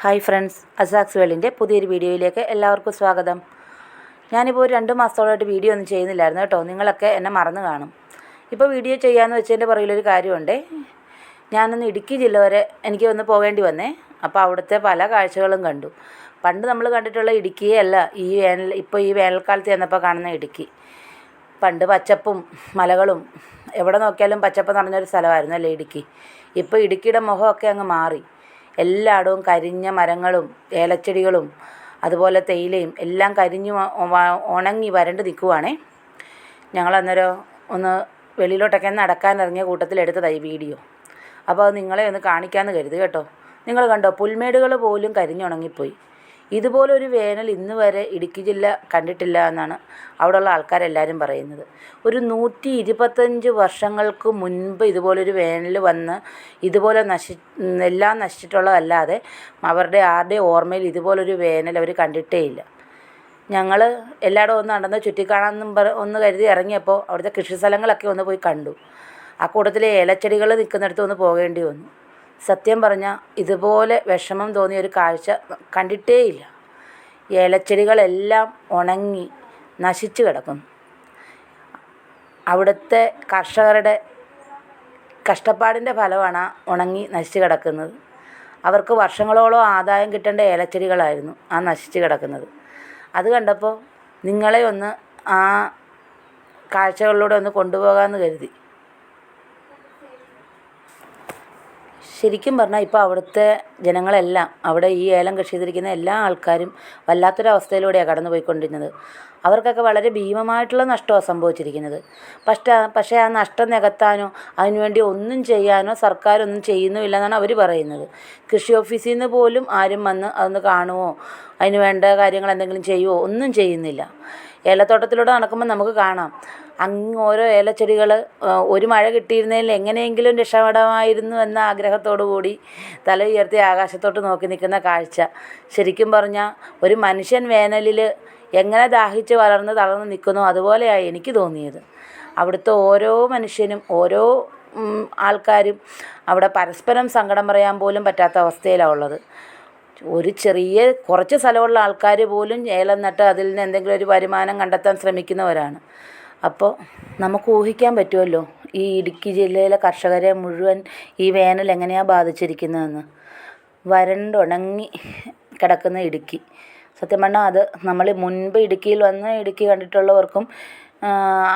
Hi friends, അസാക്സ് വേൾഡിൻ്റെ പുതിയൊരു വീഡിയോയിലേക്ക് എല്ലാവർക്കും സ്വാഗതം. ഞാനിപ്പോൾ ഒരു 2 മാസത്തോളമായിട്ട് വീഡിയോ ഒന്നും ചെയ്യുന്നില്ലായിരുന്നു കേട്ടോ. നിങ്ങളൊക്കെ എന്നെ മറന്നു കാണും. ഇപ്പോൾ വീഡിയോ ചെയ്യാമെന്ന് വെച്ചതിൻ്റെ പുറകിലൊരു കാര്യമുണ്ട്. ഞാനൊന്ന് ഇടുക്കി ജില്ല വരെ എനിക്ക് ഒന്ന് പോകേണ്ടി വന്നേ. അപ്പോൾ അവിടുത്തെ പല കാഴ്ചകളും കണ്ടു. പണ്ട് നമ്മൾ കണ്ടിട്ടുള്ള ഇടുക്കിയേ അല്ല ഇപ്പോൾ ഈ വേനൽക്കാലത്ത് ചെന്നപ്പോൾ കാണുന്ന ഇടുക്കി. പണ്ട് പച്ചപ്പും മലകളും എവിടെ നോക്കിയാലും പച്ചപ്പ് നിറഞ്ഞൊരു സ്ഥലമായിരുന്നു അല്ലേ ഇടുക്കി. ഇപ്പോൾ ഇടുക്കിയുടെ മുഖമൊക്കെ അങ്ങ് മാറി. എല്ലായിടവും കരിഞ്ഞ മരങ്ങളും ഏലച്ചെടികളും അതുപോലെ തേയിലയും എല്ലാം കരിഞ്ഞു ഉണങ്ങി വരണ്ട് നിൽക്കുവാണേ. ഞങ്ങളന്നേരം ഒന്ന് വെളിയിലോട്ടൊക്കെ നടക്കാനിറങ്ങിയ കൂട്ടത്തിലെടുത്തതായി വീഡിയോ. അപ്പോൾ അത് നിങ്ങളെ ഒന്ന് കാണിക്കാമെന്ന് കരുതി കേട്ടോ. നിങ്ങൾ കണ്ടോ, പുൽമേടുകൾ പോലും കരിഞ്ഞുണങ്ങിപ്പോയി. ഇതുപോലൊരു വേനൽ ഇന്ന് വരെ ഇടുക്കി ജില്ല കണ്ടിട്ടില്ല എന്നാണ് അവിടെയുള്ള ആൾക്കാരെല്ലാവരും പറയുന്നത്. ഒരു 125 വർഷങ്ങൾക്ക് മുൻപ് ഇതുപോലൊരു വേനൽ വന്ന് ഇതുപോലെ എല്ലാം നശിച്ചിട്ടുള്ളതല്ലാതെ അവരുടെ ആരുടെയും ഓർമ്മയിൽ ഇതുപോലൊരു വേനൽ അവർ കണ്ടിട്ടേ ഇല്ല. ഞങ്ങൾ എല്ലായിടവും ഒന്ന് നടന്ന് ചുറ്റിക്കാണാമെന്നും ഒന്ന് കരുതി ഇറങ്ങിയപ്പോൾ അവിടുത്തെ കൃഷി സ്ഥലങ്ങളൊക്കെ ഒന്ന് പോയി കണ്ടു. ആ കൂട്ടത്തിലെ ഏലച്ചെടികൾ നിൽക്കുന്നിടത്ത് ഒന്ന് പോകേണ്ടി വന്നു. സത്യം പറഞ്ഞാൽ ഇതുപോലെ വിഷമം തോന്നിയൊരു കാഴ്ച കണ്ടിട്ടേയില്ല. ഏലച്ചെടികളെല്ലാം ഉണങ്ങി നശിച്ചു കിടക്കുന്നു. അവിടുത്തെ കർഷകരുടെ കഷ്ടപ്പാടിൻ്റെ ഫലമാണ് ഉണങ്ങി നശിച്ചു കിടക്കുന്നത്. അവർക്ക് വർഷങ്ങളോളം ആദായം കിട്ടേണ്ട ഏലച്ചെടികളായിരുന്നു ആ നശിച്ചു കിടക്കുന്നത്. അത് കണ്ടപ്പോൾ നിങ്ങളെ ഒന്ന് ആ കാഴ്ചകളിലൂടെ ഒന്ന് കൊണ്ടുപോകാമെന്ന് കരുതി. ശരിക്കും പറഞ്ഞാൽ ഇപ്പോൾ അവിടുത്തെ ജനങ്ങളെല്ലാം, അവിടെ ഈ ഏലം കൃഷി ചെയ്തിരിക്കുന്ന എല്ലാ ആൾക്കാരും വല്ലാത്തൊരവസ്ഥയിലൂടെയാണ് കടന്നു പോയിക്കൊണ്ടിരുന്നത്. അവർക്കൊക്കെ വളരെ ഭീമമായിട്ടുള്ള നഷ്ടമാണ് സംഭവിച്ചിരിക്കുന്നത്. പക്ഷേ ആ നഷ്ടം നികത്താനോ അതിനുവേണ്ടി ഒന്നും ചെയ്യാനോ സർക്കാരൊന്നും ചെയ്യുന്നുമില്ലെന്നാണ് അവർ പറയുന്നത്. കൃഷി ഓഫീസിൽ നിന്ന് പോലും ആരും വന്ന് അതൊന്ന് കാണുമോ അതിന് വേണ്ട കാര്യങ്ങൾ എന്തെങ്കിലും ചെയ്യുമോ ഒന്നും ചെയ്യുന്നില്ല. ഏലത്തോട്ടത്തിലൂടെ നടക്കുമ്പോൾ നമുക്ക് കാണാം, അങ്ങ് ഓരോ ഏലച്ചെടികൾ ഒരു മഴ കിട്ടിയിരുന്നതിൽ എങ്ങനെയെങ്കിലും രക്ഷപ്പെടാമായിരുന്നു എന്ന ആഗ്രഹത്തോടു കൂടി തല ഉയർത്തി ആകാശത്തോട്ട് നോക്കി നിൽക്കുന്ന കാഴ്ച. ശരിക്കും പറഞ്ഞാൽ ഒരു മനുഷ്യൻ വേനലിൽ എങ്ങനെ ദാഹിച്ച് വളർന്ന് തളർന്ന് നിൽക്കുന്നോ അതുപോലെയായി എനിക്ക് തോന്നിയത്. അവിടുത്തെ ഓരോ മനുഷ്യനും ഓരോ ആൾക്കാരും അവിടെ പരസ്പരം സങ്കടം പറയാൻ പോലും പറ്റാത്ത അവസ്ഥയിലാണ് ഉള്ളത്. ഒരു ചെറിയ കുറച്ച് സ്ഥലമുള്ള ആൾക്കാർ പോലും ഏലം നട്ട് അതിൽ നിന്ന് എന്തെങ്കിലും ഒരു വരുമാനം കണ്ടെത്താൻ ശ്രമിക്കുന്നവരാണ്. അപ്പോൾ നമുക്ക് ഊഹിക്കാൻ പറ്റുമല്ലോ ഈ ഇടുക്കി ജില്ലയിലെ കർഷകരെ മുഴുവൻ ഈ വേനൽ എങ്ങനെയാണ് ബാധിച്ചിരിക്കുന്നതെന്ന്. വരണ്ടുണങ്ങി കിടക്കുന്ന ഇടുക്കി. സത്യം പറഞ്ഞാൽ അത് നമ്മൾ മുൻപ് ഇടുക്കിയിൽ വന്ന് ഇടുക്കി കണ്ടിട്ടുള്ളവർക്കും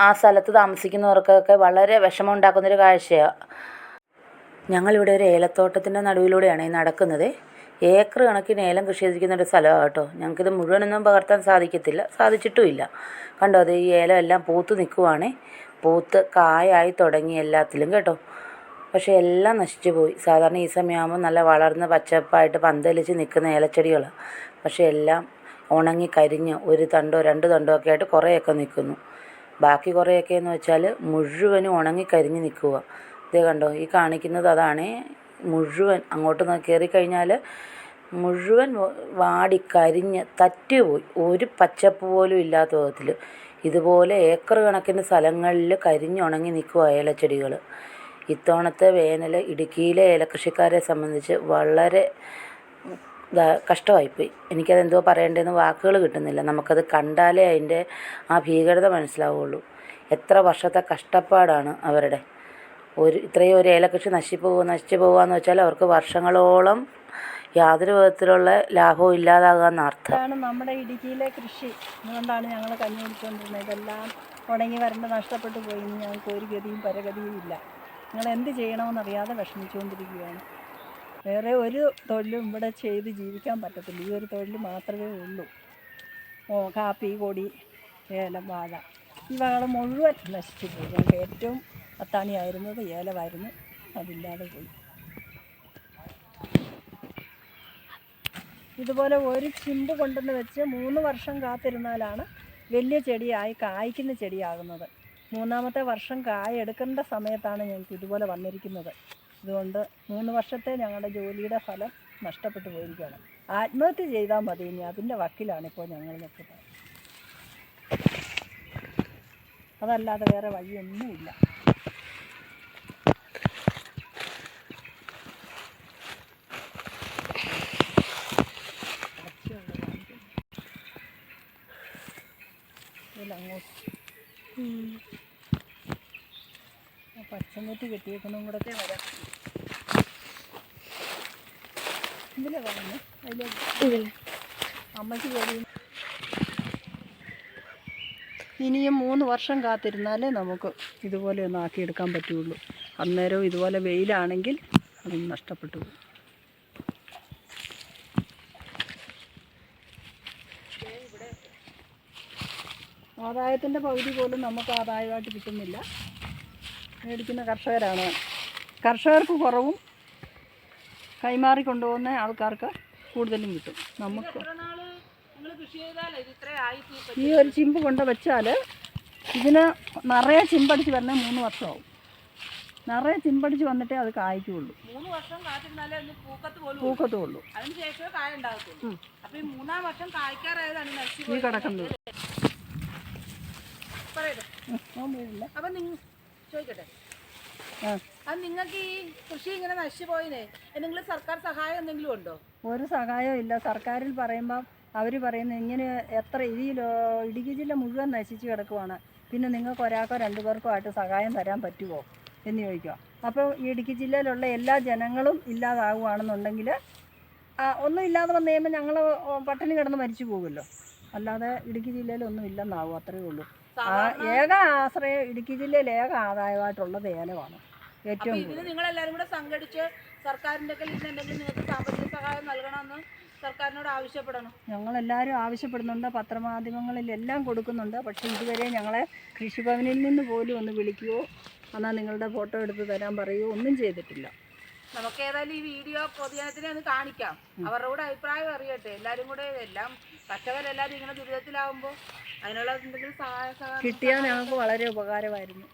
ആ സ്ഥലത്ത് താമസിക്കുന്നവർക്കൊക്കെ വളരെ വിഷമം ഉണ്ടാക്കുന്നൊരു കാഴ്ചയാണ്. ഞങ്ങളിവിടെ ഒരു ഏലത്തോട്ടത്തിൻ്റെ നടുവിലൂടെയാണ് ഈ നടക്കുന്നത്. ഏക്കർ കണക്കിന് ഏലം കൃഷി ചെയ്തിരിക്കുന്നൊരു സ്ഥലമാണ് കേട്ടോ. ഞങ്ങൾക്കിത് മുഴുവനൊന്നും പകർത്താൻ സാധിച്ചിട്ടുമില്ല. കണ്ടോ, അത് ഈ ഏലം എല്ലാം പൂത്ത് നിൽക്കുവാണേ. പൂത്ത് കായായി തുടങ്ങി എല്ലാത്തിലും കേട്ടോ. പക്ഷേ എല്ലാം നശിച്ചു പോയി. സാധാരണ ഈ സമയമാകുമ്പോൾ നല്ല വളർന്ന് പച്ചപ്പായിട്ട് പന്തലിച്ച് നിൽക്കുന്ന ഏലച്ചെടികളാണ്. പക്ഷേ എല്ലാം ഉണങ്ങി കരിഞ്ഞ് ഒരു തണ്ടോ 2 തണ്ടോ ഒക്കെ ആയിട്ട് കുറേയൊക്കെ നിൽക്കുന്നു. ബാക്കി കുറേയൊക്കെ എന്ന് വെച്ചാൽ മുഴുവനും ഉണങ്ങി കരിഞ്ഞ് നിൽക്കുക. ഇതേ കണ്ടോ, ഈ കാണിക്കുന്നത് അതാണ്. മുഴുവൻ അങ്ങോട്ട് കയറിക്കഴിഞ്ഞാൽ മുഴുവൻ വാടിക്കരിഞ്ഞ് തറ്റുപോയി. ഒരു പച്ചപ്പ് പോലും ഇല്ലാത്ത വിധത്തിൽ ഇതുപോലെ ഏക്കർ കണക്കിന് സ്ഥലങ്ങളിൽ കരിഞ്ഞുണങ്ങി നിൽക്കുക ഏലച്ചെടികൾ. ഇത്തവണത്തെ വേനൽ ഇടുക്കിയിലെ ഏലകൃഷിക്കാരെ സംബന്ധിച്ച് വളരെ കഷ്ടമായിപ്പോയി. എനിക്കതെന്തോ പറയേണ്ടതെന്ന് വാക്കുകൾ കിട്ടുന്നില്ല. നമുക്കത് കണ്ടാലേ അതിൻ്റെ ആ ഭീകരത മനസ്സിലാവുള്ളൂ. എത്ര വർഷത്തെ കഷ്ടപ്പാടാണ് അവരുടെ. ഇത്രയും ഒരു ഏലകൃഷി നശിച്ചു പോകുക എന്ന് വെച്ചാൽ അവർക്ക് വർഷങ്ങളോളം യാതൊരു വിധത്തിലുള്ള ലാഭവും ഇല്ലാതാകുക എന്നർത്ഥം. ഇതാണ് നമ്മുടെ ഇടുക്കിയിലെ കൃഷി. അതുകൊണ്ടാണ് ഞങ്ങൾ കഞ്ഞി കുടിച്ചുകൊണ്ടിരുന്നത്. ഇതെല്ലാം ഉണങ്ങി വരണ്ട് നഷ്ടപ്പെട്ടു പോയി. ഞങ്ങൾക്ക് ഒരു ഗതിയും പരഗതിയും ഇല്ല. ഞങ്ങൾ എന്ത് ചെയ്യണമെന്നറിയാതെ വിഷമിച്ചുകൊണ്ടിരിക്കുകയാണ്. വേറെ ഒരു തൊഴിലും ഇവിടെ ചെയ്ത് ജീവിക്കാൻ പറ്റത്തില്ല. ഈ ഒരു തൊഴിൽ മാത്രമേ ഉള്ളൂ. കാപ്പി, കൊടി, ഏലം, വാഴ, ഈ വകകൾ മുഴുവൻ നശിച്ചു പോയി. ഞങ്ങൾക്ക് ഏറ്റവും അത്താണിയായിരുന്നത് ഏലമായിരുന്നു. അതില്ലാതെ പോയി. ഇതുപോലെ ഒരു ചിമ്പ് കൊണ്ടുവന്ന് വെച്ച് 3 വർഷം കാത്തിരുന്നാലാണ് വലിയ ചെടിയായി കായ്ക്കുന്ന ചെടിയാകുന്നത്. 3ാമത്തെ വർഷം കായ എടുക്കേണ്ട സമയത്താണ് ഞങ്ങൾക്ക് ഇതുപോലെ വന്നിരിക്കുന്നത്. അതുകൊണ്ട് 3 വർഷത്തെ ഞങ്ങളുടെ ജോലിയുടെ ഫലം നഷ്ടപ്പെട്ടു പോയിരിക്കുകയാണ്. ആത്മഹത്യ ചെയ്താൽ മതി. ഇനി അതിൻ്റെ വക്കിലാണിപ്പോൾ ഞങ്ങൾ നിൽക്കുന്നത്. അതല്ലാതെ വേറെ വഴിയൊന്നുമില്ല. പച്ചനെറ്റ് കെട്ടിയേക്കുന്നതും കൂടെ വരാം. ഇതിലെ പറഞ്ഞു അതിൽ അമ്മയ്ക്ക് കഴിയും. ഇനിയും 3 വർഷം കാത്തിരുന്നാലേ നമുക്ക് ഇതുപോലെ ഒന്ന് ആക്കിയെടുക്കാൻ പറ്റുള്ളൂ. അന്നേരവും ഇതുപോലെ വെയിലാണെങ്കിൽ അതൊന്നും നഷ്ടപ്പെട്ടു പോകും. ആദായത്തിൻ്റെ പകുതി പോലും നമുക്ക് ആദായമായിട്ട് കിട്ടുന്നില്ല. മേടിക്കുന്ന കർഷകരാണ്. കർഷകർക്ക് കുറവും കൈമാറി കൊണ്ടുപോകുന്ന ആൾക്കാർക്ക് കൂടുതലും കിട്ടും. നമുക്ക് ഈ ഒരു ചിമ്പ് കൊണ്ട് വെച്ചാൽ ഇതിന് നിറയെ ചിമ്പടിച്ച് വരണേ 3 വർഷമാവും. നിറയെ ചിമ്പടിച്ച് വന്നിട്ടേ അത് കായ്ക്കുള്ളൂ. 3 വർഷം കാത്തിരുന്നാലേ ഒന്ന് പൂക്കത്തുള്ളൂ. അതിനുശേഷമേ കായ ഉണ്ടാകത്തുള്ളൂ. അപ്പൊ ഈ 3-ാം വർഷം കായ്ക്കാറായതാണ് ഈ കിടക്കുന്നത്. അപ്പൊ ചോദിക്കട്ടെ, അത് നിങ്ങൾക്ക് ഈ കൃഷി ഇങ്ങനെ നശിച്ചു പോയിനെ എന്തെങ്കിലും സർക്കാർ സഹായം എന്തെങ്കിലും ഉണ്ടോ? ഒരു സഹായവും ഇല്ല. സർക്കാരിൽ പറയുമ്പം അവർ പറയുന്നത് ഇങ്ങനെ എത്ര ഇടുക്കി ജില്ല മുഴുവൻ നശിച്ച് കിടക്കുവാണ്, പിന്നെ നിങ്ങൾക്ക് ഒരാൾക്കോ 2 പേർക്കോ ആയിട്ട് സഹായം തരാൻ പറ്റുമോ എന്ന് ചോദിക്കുക. അപ്പോൾ ഈ ഇടുക്കി ജില്ലയിലുള്ള എല്ലാ ജനങ്ങളും ഇല്ലാതാവുകയാണെന്നുണ്ടെങ്കിൽ ഒന്നും ഇല്ലാതെ വന്നു കഴിയുമ്പോൾ ഞങ്ങൾ പട്ടിണി കിടന്ന് മരിച്ചു പോകുമല്ലോ. അല്ലാതെ ഇടുക്കി ജില്ലയിൽ ഒന്നും ഇല്ലെന്നാവും. അത്രയേ ഉള്ളൂ. ഏക ആശ്രയം ഇടുക്കി ജില്ലയിൽ ഏക ആദായമായിട്ടുള്ളത് ഏലമാണ്. ഏറ്റവും ഇതിന് നിങ്ങളെല്ലാവരും കൂടെ സംഘടിച്ച് സർക്കാരിൻ്റെ എന്തെങ്കിലും നിങ്ങൾക്ക് സാമ്പത്തിക സഹായം നൽകണമെന്ന് സർക്കാരിനോട് ആവശ്യപ്പെടണം. ഞങ്ങളെല്ലാവരും ആവശ്യപ്പെടുന്നുണ്ട്. പത്രമാധ്യമങ്ങളിലെല്ലാം കൊടുക്കുന്നുണ്ട്. പക്ഷേ ഇതുവരെ ഞങ്ങളെ കൃഷിഭവനിൽ നിന്ന് പോലും ഒന്ന് വിളിക്കുകയോ എന്നാൽ നിങ്ങളുടെ ഫോട്ടോ എടുത്ത് തരാൻ പറയുകയോ ഒന്നും ചെയ്തിട്ടില്ല. നമുക്ക് ഏതായാലും ഈ വീഡിയോ പൊതുജനത്തിനെ ഒന്ന് കാണിക്കാം. അവരുടെ കൂടെ അഭിപ്രായം അറിയട്ടെ. എല്ലാവരും കൂടെ എല്ലാം കർഷകരെല്ലാവരും ഇങ്ങനെ ദുരിതത്തിലാവുമ്പോൾ അതിനുള്ള എന്തെങ്കിലും സഹായം കിട്ടിയാൽ ഞങ്ങൾക്ക് വളരെ ഉപകാരമായിരുന്നു.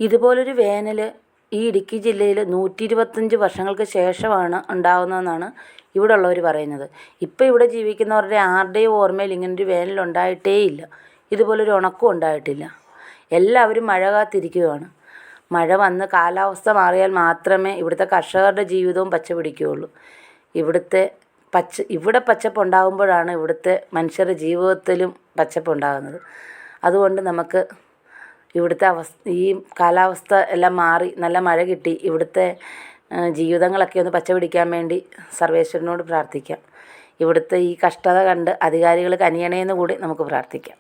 ഇതുപോലൊരു വേനൽ ഈ ഇടുക്കി ജില്ലയിൽ 125 വർഷങ്ങൾക്ക് ശേഷമാണ് ഉണ്ടാകുന്നതെന്നാണ് ഇവിടെ ഉള്ളവർ പറയുന്നത്. ഇപ്പോൾ ഇവിടെ ജീവിക്കുന്നവരുടെ ആരുടെയും ഓർമ്മയിൽ ഇങ്ങനൊരു വേനൽ ഉണ്ടായിട്ടേയില്ല. ഇതുപോലൊരു ഉണക്കും ഉണ്ടായിട്ടില്ല. എല്ലാവരും മഴ കാത്തിരിക്കുകയാണ്. മഴ വന്ന് കാലാവസ്ഥ മാറിയാൽ മാത്രമേ ഇവിടുത്തെ കർഷകരുടെ ജീവിതവും പച്ച പിടിക്കുകയുള്ളൂ. ഇവിടെ പച്ചപ്പുണ്ടാകുമ്പോഴാണ് ഇവിടുത്തെ മനുഷ്യരുടെ ജീവിതത്തിലും പച്ചപ്പുണ്ടാകുന്നത്. അതുകൊണ്ട് നമുക്ക് ഇവിടുത്തെ ഈ കാലാവസ്ഥ എല്ലാം മാറി നല്ല മഴ കിട്ടി ഇവിടുത്തെ ജീവിതങ്ങളൊക്കെ ഒന്ന് പച്ച പിടിക്കാൻ വേണ്ടി സർവേശ്വരനോട് പ്രാർത്ഥിക്കാം. ഇവിടുത്തെ ഈ കഷ്ടത കണ്ട് അധികാരികൾ കനിയണേന്ന് കൂടി നമുക്ക് പ്രാർത്ഥിക്കാം.